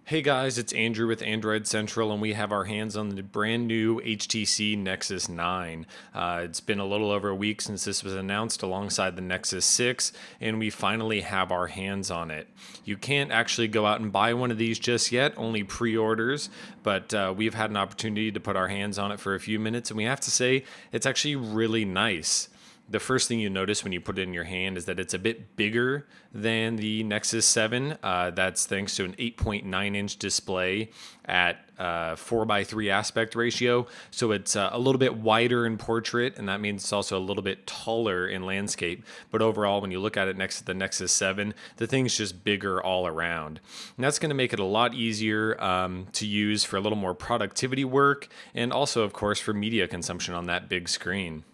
Hey guys, it's Andrew with Android Central, and we have our hands on the brand new HTC Nexus 9. It's been a little over a week since this was announced alongside the Nexus 6, and we finally have our hands on it. You can't actually go out and buy one of these just yet, only pre-orders, but we've had an opportunity to put our hands on it for a few minutes, and we have to say it's actually really nice. The first thing you notice when you put it in your hand is that it's a bit bigger than the Nexus 7. That's thanks to an 8.9-inch display at 4:3 aspect ratio. So it's a little bit wider in portrait, and that means it's also a little bit taller in landscape. But overall, when you look at it next to the Nexus 7, the thing's just bigger all around. And that's going to make it a lot easier to use for a little more productivity work, and also, of course, for media consumption on that big screen.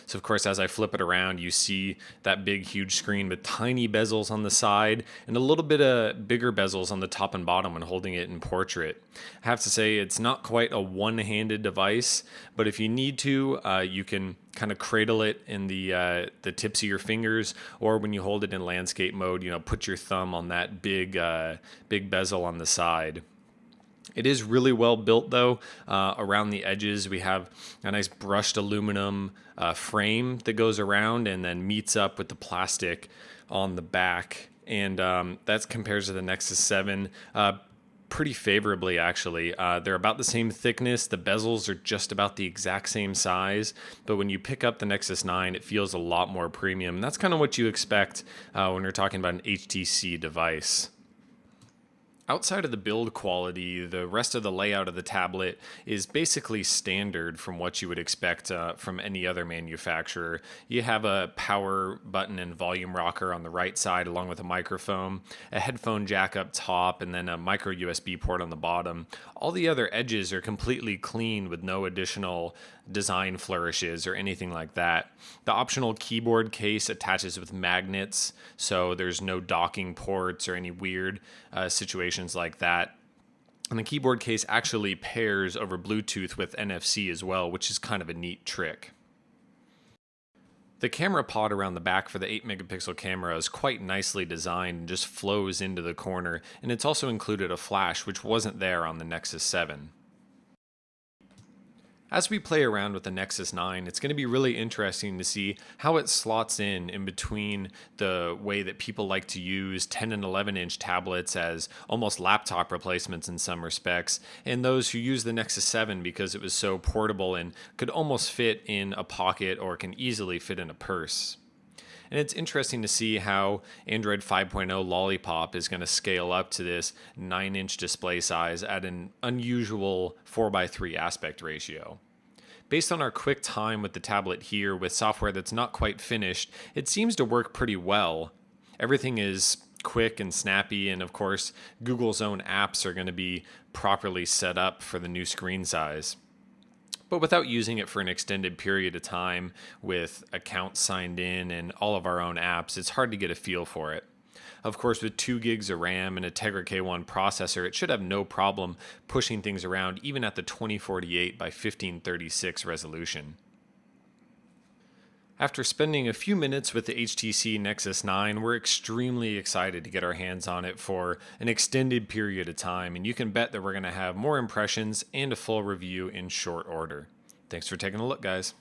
So of course, as I flip it around, you see that big, huge screen with tiny bezels on the side and a little bit of bigger bezels on the top and bottom when holding it in portrait. I have to say, it's not quite a one-handed device, but if you need to, you can kind of cradle it in the tips of your fingers, or when you hold it in landscape mode, put your thumb on that big bezel on the side. It is really well built though. Around the edges, we have a nice brushed aluminum frame that goes around and then meets up with the plastic on the back. And that compares to the Nexus 7 pretty favorably, actually. They're about the same thickness. The bezels are just about the exact same size. But when you pick up the Nexus 9, it feels a lot more premium. And that's kind of what you expect when you're talking about an HTC device. Outside of the build quality, the rest of the layout of the tablet is basically standard from what you would expect from any other manufacturer. You have a power button and volume rocker on the right side, along with a microphone, a headphone jack up top, and then a micro USB port on the bottom. All the other edges are completely clean with no additional design flourishes or anything like that. The optional keyboard case attaches with magnets, so there's no docking ports or any weird situations like that. And the keyboard case actually pairs over Bluetooth with NFC as well, which is kind of a neat trick. The camera pod around the back for the 8-megapixel camera is quite nicely designed and just flows into the corner, and it's also included a flash, which wasn't there on the Nexus 7. As we play around with the Nexus 9, it's going to be really interesting to see how it slots in between the way that people like to use 10 and 11-inch tablets as almost laptop replacements in some respects, and those who use the Nexus 7 because it was so portable and could almost fit in a pocket or can easily fit in a purse. And it's interesting to see how Android 5.0 Lollipop is going to scale up to this 9-inch display size at an unusual 4:3 aspect ratio. Based on our quick time with the tablet here with software that's not quite finished, it seems to work pretty well. Everything is quick and snappy, and of course, Google's own apps are going to be properly set up for the new screen size. But without using it for an extended period of time with accounts signed in and all of our own apps, it's hard to get a feel for it. Of course, with 2 gigs of RAM and a Tegra K1 processor, it should have no problem pushing things around even at the 2048 by 1536 resolution. After spending a few minutes with the HTC Nexus 9, we're extremely excited to get our hands on it for an extended period of time, and you can bet that we're going to have more impressions and a full review in short order. Thanks for taking a look, guys.